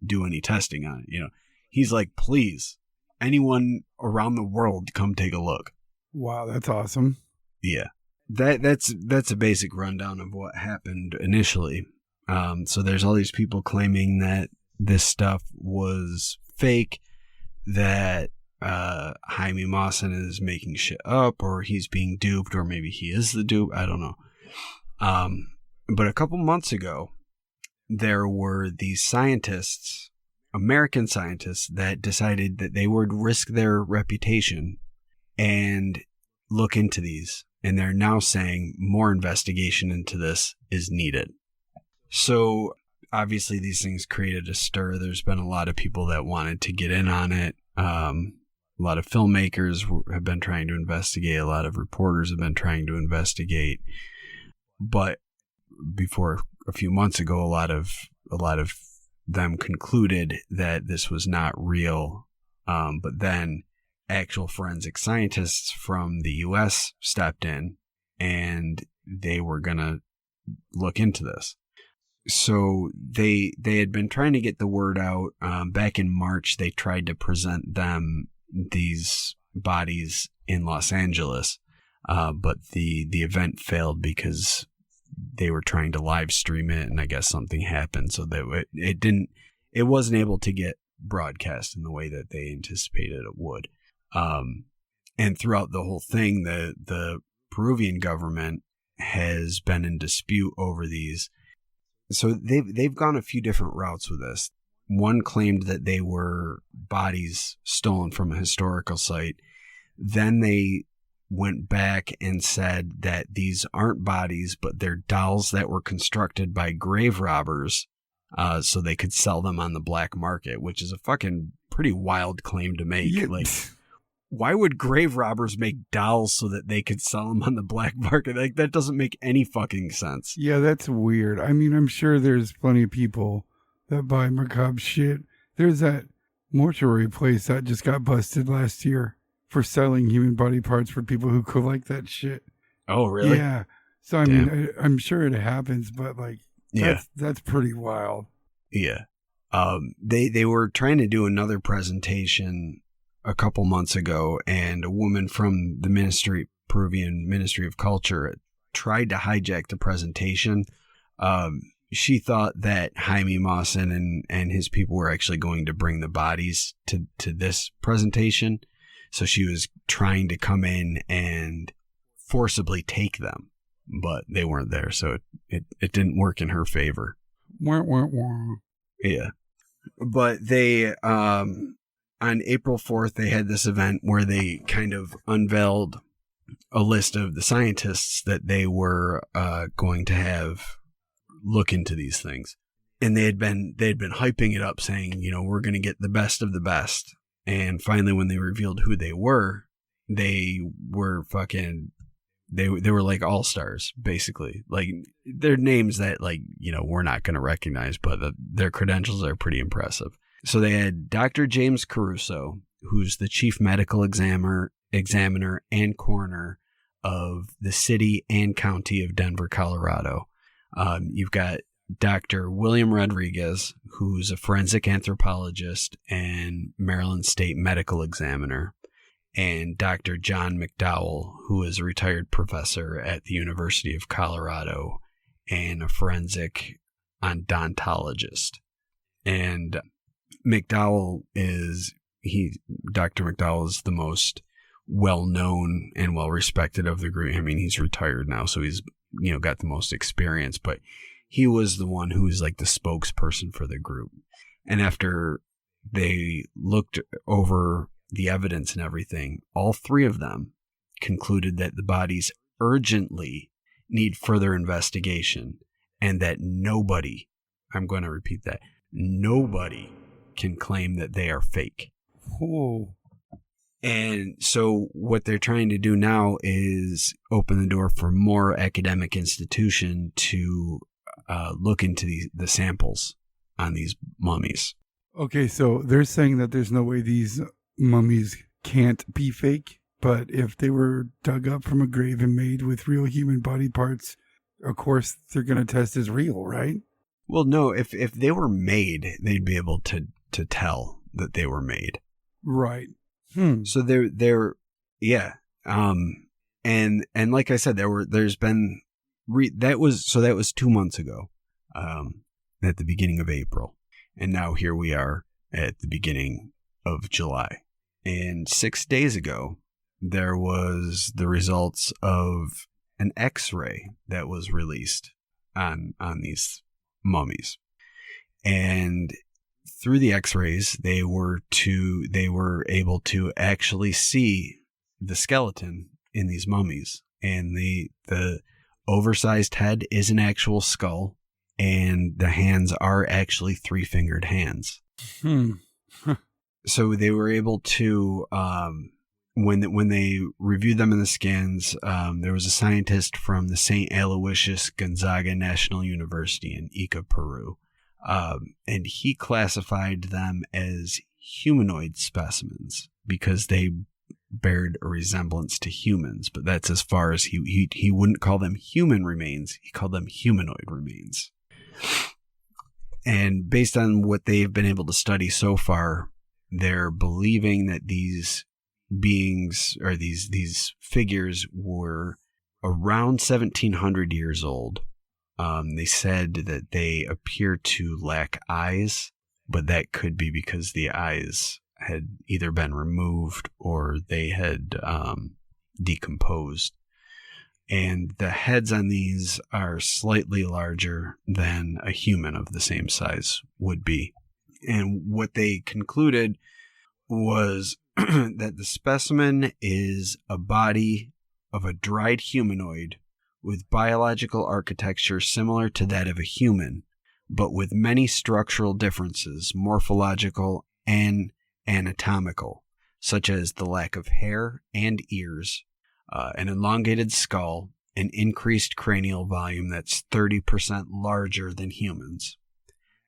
do any testing on it. You know, he's like, please, anyone around the world, come take a look. Wow, that's awesome. Yeah. That's a basic rundown of what happened initially. So there's all these people claiming that this stuff was fake, that Jaime Mawson is making shit up, or he's being duped, or maybe he is the dupe. I don't know. But a couple months ago, there were these scientists, American scientists, that decided that they would risk their reputation and look into these. And they're now saying more investigation into this is needed. So obviously these things created a stir. There's been a lot of people that wanted to get in on it. A lot of filmmakers have been trying to investigate. A lot of reporters have been trying to investigate. But before a few months ago, a lot of them concluded that this was not real. But then actual forensic scientists from the U.S. stepped in and they were going to look into this. So they had been trying to get the word out. Back in March, they tried to present them these bodies in Los Angeles, but the event failed because they were trying to live stream it, and I guess something happened, so that it wasn't able to get broadcast in the way that they anticipated it would. And throughout the whole thing, the Peruvian government has been in dispute over these. So they've gone a few different routes with this. One claimed that they were bodies stolen from a historical site. Then they went back and said that these aren't bodies, but they're dolls that were constructed by grave robbers, so they could sell them on the black market, which is a fucking pretty wild claim to make. Yeah. Like, why would grave robbers make dolls so that they could sell them on the black market? Like, that doesn't make any fucking sense. Yeah, that's weird. I mean, I'm sure there's plenty of people that buy macabre shit. There's that mortuary place that just got busted last year for selling human body parts for people who collect that shit. Oh, really? Yeah. So, I mean, I'm sure it happens, but like, that's pretty wild. Yeah. They were trying to do another presentation a couple months ago, and a woman from the Peruvian Ministry of Culture tried to hijack the presentation. She thought that Jaime Mawson and his people were actually going to bring the bodies to this presentation. So she was trying to come in and forcibly take them, but they weren't there. So it didn't work in her favor. Wah, wah, wah. Yeah. But they, on April 4th, they had this event where they kind of unveiled a list of the scientists that they were going to have look into these things. And they had been hyping it up, saying, you know, we're going to get the best of the best. And finally, when they revealed who they were fucking, they were like all-stars, basically. Like, they're names that, like, you know, we're not going to recognize, but their credentials are pretty impressive. So they had Dr. James Caruso, who's the chief medical examiner and coroner of the city and county of Denver, Colorado. You've got Dr. William Rodriguez, who's a forensic anthropologist and Maryland State medical examiner, and Dr. John McDowell, who is a retired professor at the University of Colorado and a forensic odontologist. And Dr. McDowell is the most well-known and well-respected of the group. I mean, he's retired now, so he's, you know, got the most experience, but he was the one who was like the spokesperson for the group. And after they looked over the evidence and everything, all three of them concluded that the bodies urgently need further investigation, and that nobody, I'm going to repeat that, nobody can claim that they are fake. Oh. And so what they're trying to do now is open the door for more academic institution to look into the samples on these mummies. Okay, so they're saying that there's no way these mummies can't be fake, but if they were dug up from a grave and made with real human body parts, of course they're going to test as real, right? Well, no, if they were made, they'd be able to tell that they were made. Right. So they're yeah. And like I said, there's been that was 2 months ago, at the beginning of April, and now here we are at the beginning of July. And 6 days ago, there was the results of an X-ray that was released on these mummies, and through the X-rays, they were able to actually see the skeleton in these mummies, and the oversized head is an actual skull, and the hands are actually 3-fingered hands. So they were able to, when they reviewed them in the scans, there was a scientist from the St. Aloysius Gonzaga National University in Ica, Peru, and he classified them as humanoid specimens because they bared a resemblance to humans, but that's as far as he wouldn't call them human remains. He called them humanoid remains. And based on what they've been able to study so far, they're believing that these beings or these figures were around 1700 years old. They said that they appear to lack eyes, but that could be because the eyes had either been removed or they had decomposed. And the heads on these are slightly larger than a human of the same size would be. And what they concluded was that the specimen is a body of a dried humanoid with biological architecture similar to that of a human, but with many structural differences, morphological and anatomical, such as the lack of hair and ears, an elongated skull, an increased cranial volume that's 30% larger than humans,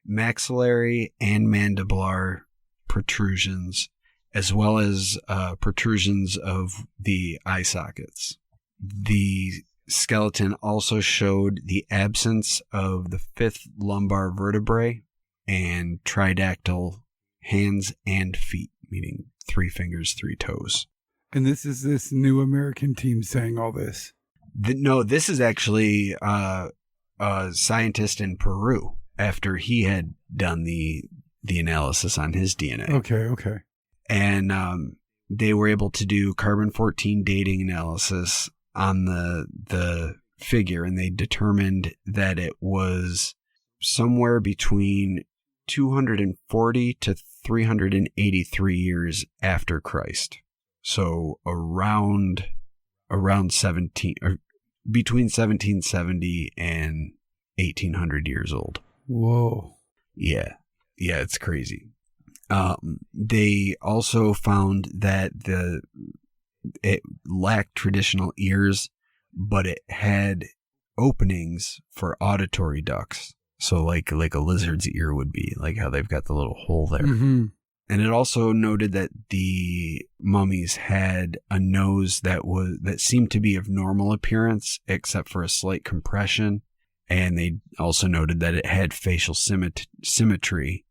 maxillary and mandibular protrusions, as well as protrusions of the eye sockets. The skeleton also showed the absence of the fifth lumbar vertebrae and tridactyl hands and feet, meaning 3 fingers, 3 toes. And this is this new American team saying all this? No, this is actually a scientist in Peru after he had done the analysis on his DNA. Okay. And they were able to do carbon-14 dating analysis on the figure, and they determined that it was somewhere between 240 to 383 years after Christ. So around 17 or between 1770 and 1800 years old. Whoa. Yeah, it's crazy. They also found that it lacked traditional ears, but it had openings for auditory ducts. So like a lizard's ear would be, like how they've got the little hole there. Mm-hmm. And it also noted that the mummies had a nose that seemed to be of normal appearance, except for a slight compression. And they also noted that it had facial symmetry,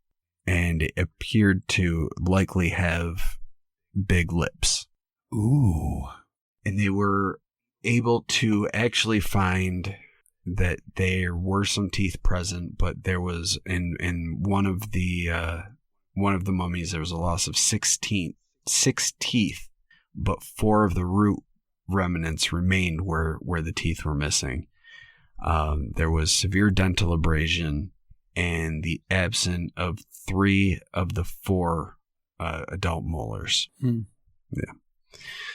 and it appeared to likely have big lips. Ooh. And they were able to actually find that there were some teeth present, but there was in one of the mummies, there was a loss of 6 teeth, but 4 of the root remnants remained where the teeth were missing. There was severe dental abrasion and the absence of 3 of the 4 adult molars. Yeah.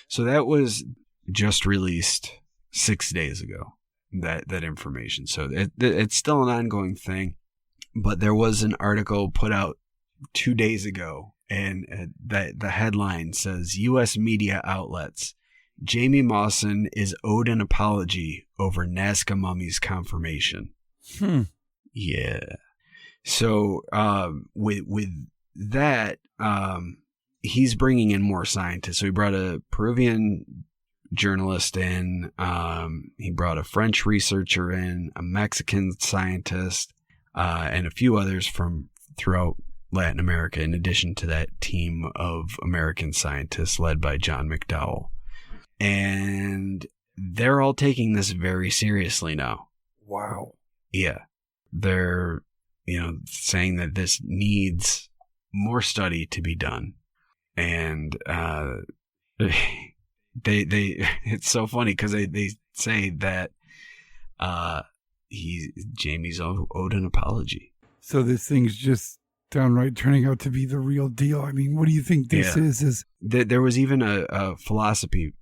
So that was just released 6 days ago, that information. So it's still an ongoing thing, but there was an article put out 2 days ago, and that the headline says, U.S. media outlets, Jamie Mawson is owed an apology over Nazca Mummy's confirmation. Yeah. So with that, he's bringing in more scientists. So he brought a Peruvian journalist in, he brought a French researcher in, a Mexican scientist, and a few others from throughout Latin America, in addition to that team of American scientists led by John McDowell. And they're all taking this very seriously now. Wow. Yeah. They're, saying that this needs more study to be done. And it's so funny because they say that Jamie's owed an apology. So this thing's just downright turning out to be the real deal. I mean, what do you think this is? There was even a philosophy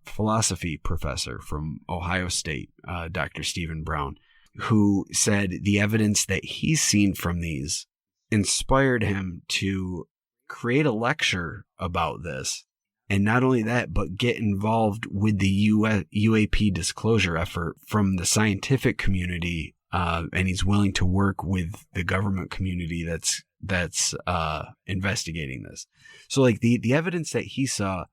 professor from Ohio State, Dr. Stephen Brown, who said the evidence that he's seen from these inspired him to create a lecture about this. And not only that, but get involved with the UAP disclosure effort from the scientific community. And he's willing to work with the government community that's investigating this. So like the evidence that he saw,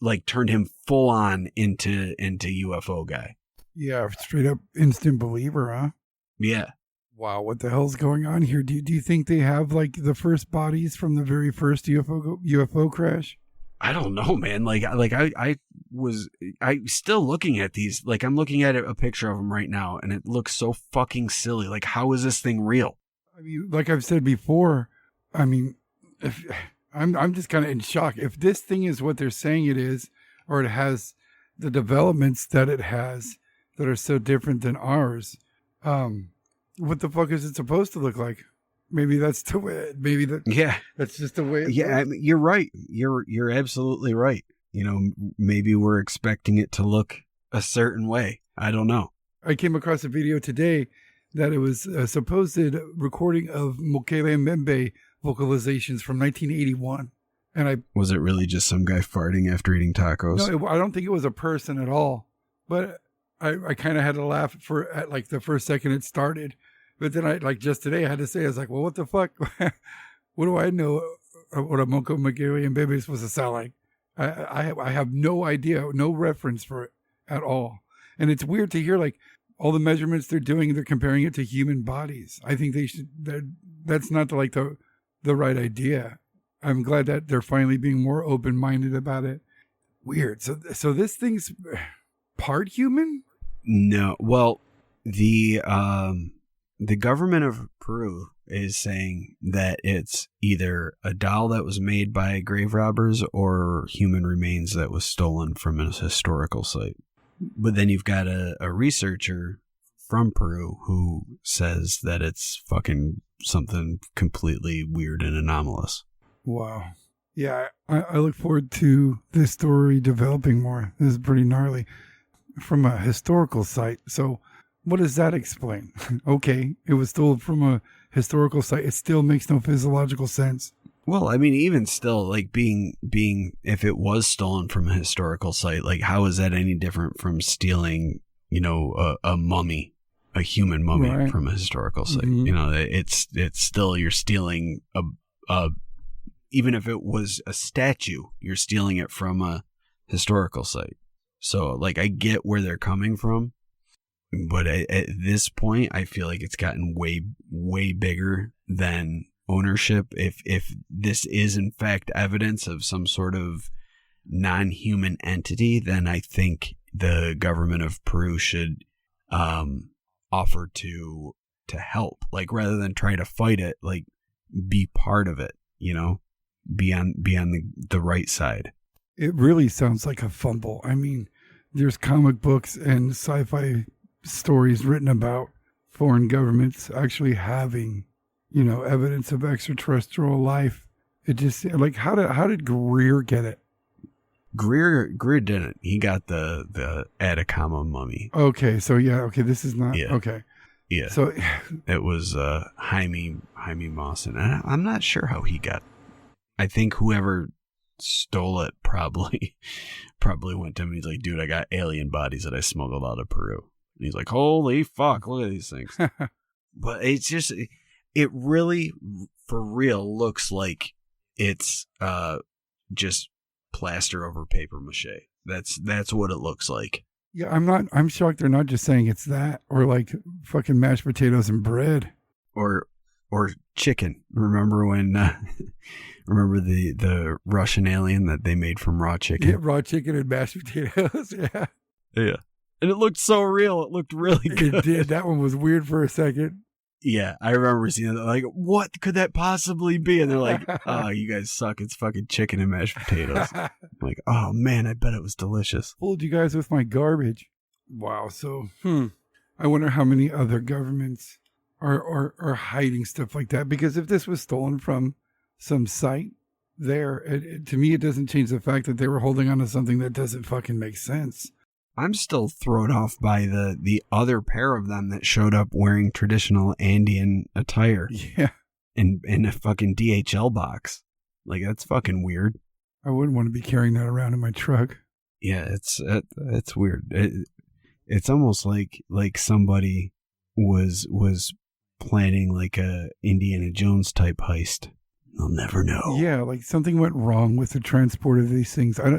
like turned him full on into UFO guy. Yeah, straight up instant believer, huh? Yeah. Wow, what the hell's going on here? Do you think they have like the first bodies from the very first UFO crash? I don't know, man. I still looking at these. Like, I'm looking at a picture of him right now, and it looks so fucking silly. Like, how is this thing real? I mean, like I've said before, I mean, if I'm just kind of in shock. If this thing is what they're saying it is, or it has the developments that it has that are so different than ours, what the fuck is it supposed to look like? Maybe that's the way. Maybe that's just the way. I mean, you're right. You're absolutely right. You know, maybe we're expecting it to look a certain way. I don't know. I came across a video today that it was a supposed recording of Mokele Mbembe vocalizations from 1981. And was it really just some guy farting after eating tacos? No, I don't think it was a person at all. But I kind of had to laugh at like the first second it started. But then just today I had to say, I was like, well, what the fuck? What do I know what a Moko Magiri and Baby is supposed to sound like? I have no idea, no reference for it at all. And it's weird to hear like all the measurements they're doing, they're comparing it to human bodies. I think that's not the right idea. I'm glad that they're finally being more open-minded about it. Weird. So this thing's part human? No. Well, the government of Peru is saying that it's either a doll that was made by grave robbers or human remains that was stolen from a historical site. But then you've got a researcher from Peru who says that it's fucking something completely weird and anomalous. Wow. Yeah, I look forward to this story developing more. This is pretty gnarly. From a historical site. So what does that explain? Okay, it was stolen from a historical site. It still makes no physiological sense. Well, I mean, even still, like being if it was stolen from a historical site, like how is that any different from stealing, you know, a mummy, a human mummy right. from a historical site? Mm-hmm. You know, it's still, you're stealing a even if it was a statue, you're stealing it from a historical site. So, like, I get where they're coming from, but at this point, I feel like it's gotten way bigger than ownership. If this is in fact evidence of some sort of non-human entity, then I think the government of Peru should offer to help, like, rather than try to fight it, like, be part of it, you know, be on the right side. It really sounds like a fumble. I mean, there's comic books and sci-fi stories written about foreign governments actually having, you know, evidence of extraterrestrial life. It just, like, how did Greer get it? Greer didn't. He got the Atacama mummy. Okay, so yeah, okay, this is not okay. Yeah. So it was Jaime Mawson. And I'm not sure how he got. I think whoever stole it probably went to him. He's like, dude, I got alien bodies that I smuggled out of Peru. And he's like, holy fuck, look at these things. But it's just, it really, for real, looks like it's just plaster over paper mache. That's what it looks like. Yeah, I'm shocked they're not just saying it's that, or like fucking mashed potatoes and bread. Or chicken. Remember when, remember the Russian alien that they made from raw chicken? Yeah, raw chicken and mashed potatoes, yeah. Yeah. And it looked so real. It looked really good. It did. That one was weird for a second. Yeah, I remember seeing it. Like, what could that possibly be? And they're like, oh, you guys suck. It's fucking chicken and mashed potatoes. I'm like, oh, man, I bet it was delicious. Fooled you guys with my garbage. Wow. So, I wonder how many other governments are hiding stuff like that. Because if this was stolen from some site there, to me, it doesn't change the fact that they were holding on to something that doesn't fucking make sense. I'm still thrown off by the other pair of them that showed up wearing traditional Andean attire. Yeah. In a fucking DHL box. Like, that's fucking weird. I wouldn't want to be carrying that around in my truck. Yeah, it's weird. It's almost like somebody was planning like a Indiana Jones type heist. they'll never know. Yeah, like something went wrong with the transport of these things. I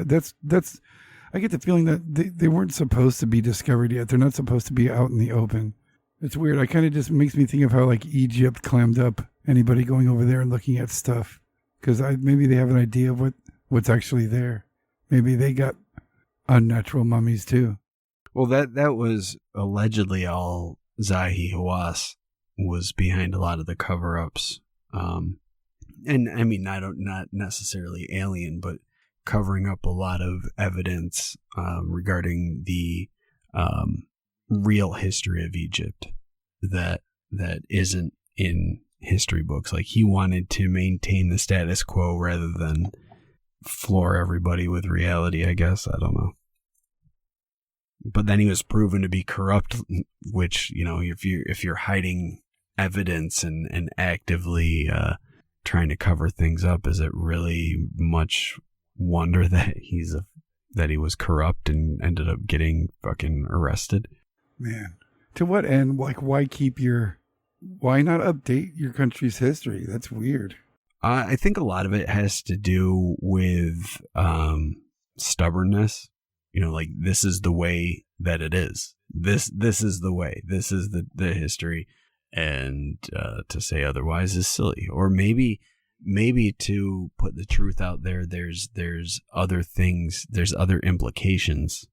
get the feeling that they weren't supposed to be discovered yet. They're not supposed to be out in the open. It's weird. I kind of just makes me think of how like Egypt clammed up anybody going over there and looking at stuff, because maybe they have an idea of what's actually there. Maybe they got unnatural mummies too. Well, that was allegedly all Zahi Hawass was behind a lot of the cover-ups. And I mean, not necessarily alien, but covering up a lot of evidence regarding the real history of Egypt that isn't in history books. Like, he wanted to maintain the status quo rather than floor everybody with reality, I guess. I don't know. But then he was proven to be corrupt, which, you know, if you're hiding evidence and actively trying to cover things up, is it really much wonder that he was corrupt and ended up getting fucking arrested? Man, to what end? Like, why not update your country's history? That's weird. I think a lot of it has to do with stubbornness. You know, like, this is the way that it is. This is the way. This is the history. And to say otherwise is silly. Or maybe to put the truth out there, there's other things, there's other implications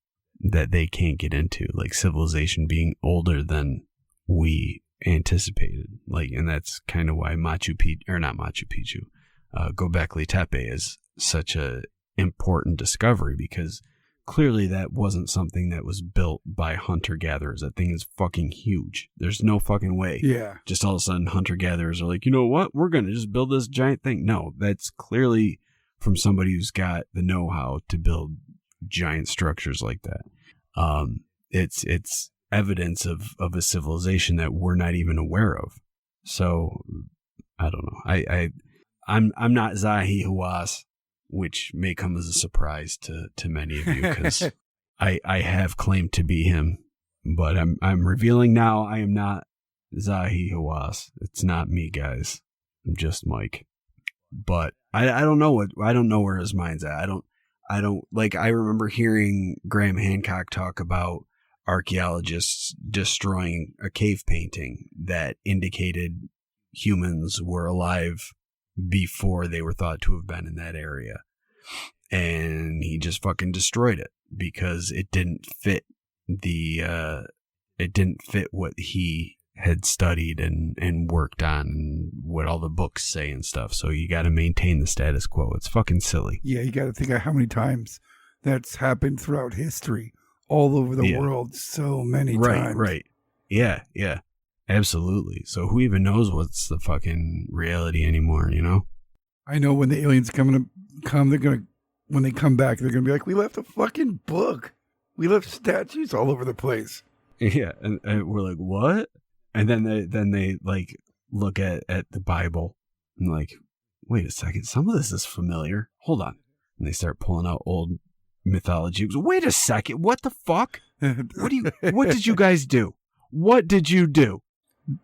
that they can't get into, like civilization being older than we anticipated. Like, and that's kind of why Göbekli Tepe is such a important discovery, because clearly that wasn't something that was built by hunter-gatherers. That thing is fucking huge. There's no fucking way. Yeah. Just all of a sudden hunter-gatherers are like, you know what? We're going to just build this giant thing. No, that's clearly from somebody who's got the know-how to build giant structures like that. It's evidence of a civilization that we're not even aware of. So, I don't know. I'm not Zahi Hawass, which may come as a surprise to many of you, because I have claimed to be him, but I'm revealing now I am not Zahi Hawass. It's not me, guys. I'm just Mike. But I don't know where his mind's at. I don't like, I remember hearing Graham Hancock talk about archaeologists destroying a cave painting that indicated humans were alive before they were thought to have been in that area. And he just fucking destroyed it because it didn't fit what he had studied and worked on and what all the books say and stuff. So you got to maintain the status quo. It's fucking silly. Yeah, you got to think of how many times that's happened throughout history, all over the world, so many times. Right. Yeah. Absolutely. So who even knows what's the fucking reality anymore, you know? I know when the aliens when they come back, they're going to be like, we left a fucking book. We left statues all over the place. Yeah. And we're like, what? And then they like look at the Bible and like, wait a second, some of this is familiar. Hold on. And they start pulling out old mythology. Wait a second, what the fuck? What did you guys do? What did you do?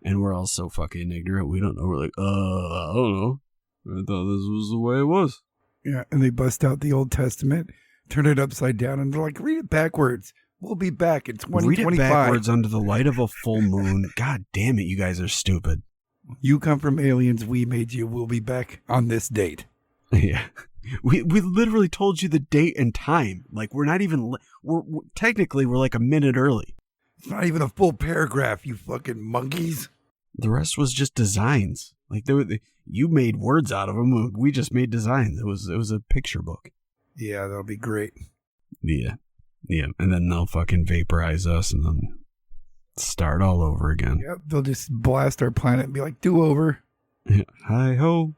And we're all so fucking ignorant. We don't know. We're like, I don't know. I thought this was the way it was. Yeah, and they bust out the Old Testament, turn it upside down, and they're like, read it backwards. We'll be back in 2025. Read it backwards under the light of a full moon. God damn it, you guys are stupid. You come from aliens, we made you. We'll be back on this date. Yeah. We literally told you the date and time. Like, we're not even, we're technically like a minute early. It's not even a full paragraph, you fucking monkeys. The rest was just designs. Like, you made words out of them. We just made designs. It was a picture book. Yeah, that'll be great. Yeah. And then they'll fucking vaporize us and then start all over again. Yep, they'll just blast our planet and be like, do over. Yeah. Hi ho,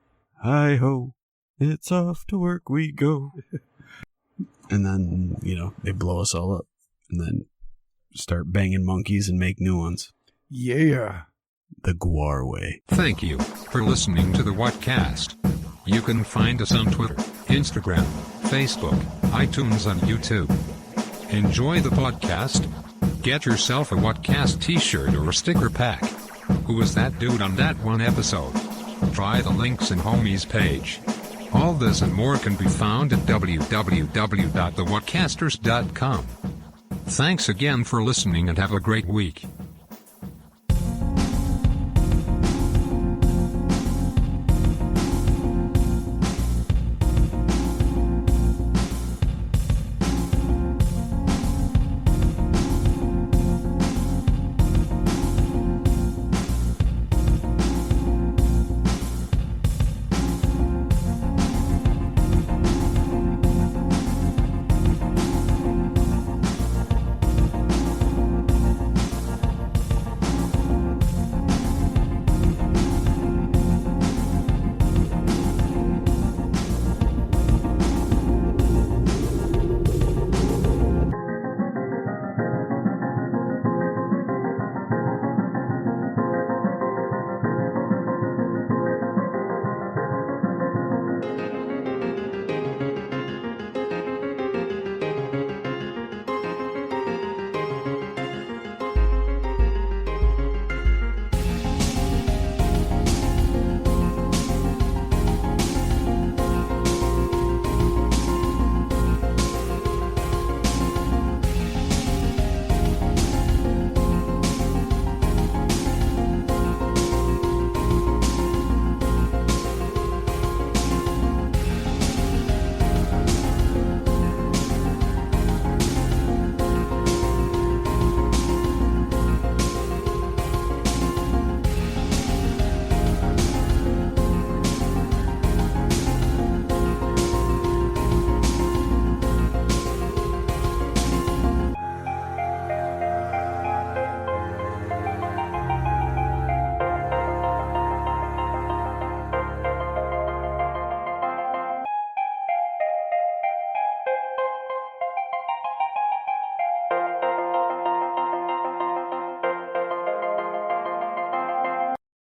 it's off to work we go. And then, they blow us all up and then start banging monkeys and make new ones. Yeah. The Guar way. Thank you for listening to the Whatcast. You can find us on Twitter, Instagram, Facebook, iTunes, and YouTube. Enjoy the podcast. Get yourself a Whatcast t-shirt or a sticker pack. Who was that dude on that one episode? via the links in Homie's page. All this and more can be found at www.thewhatcasters.com. Thanks again for listening and have a great week.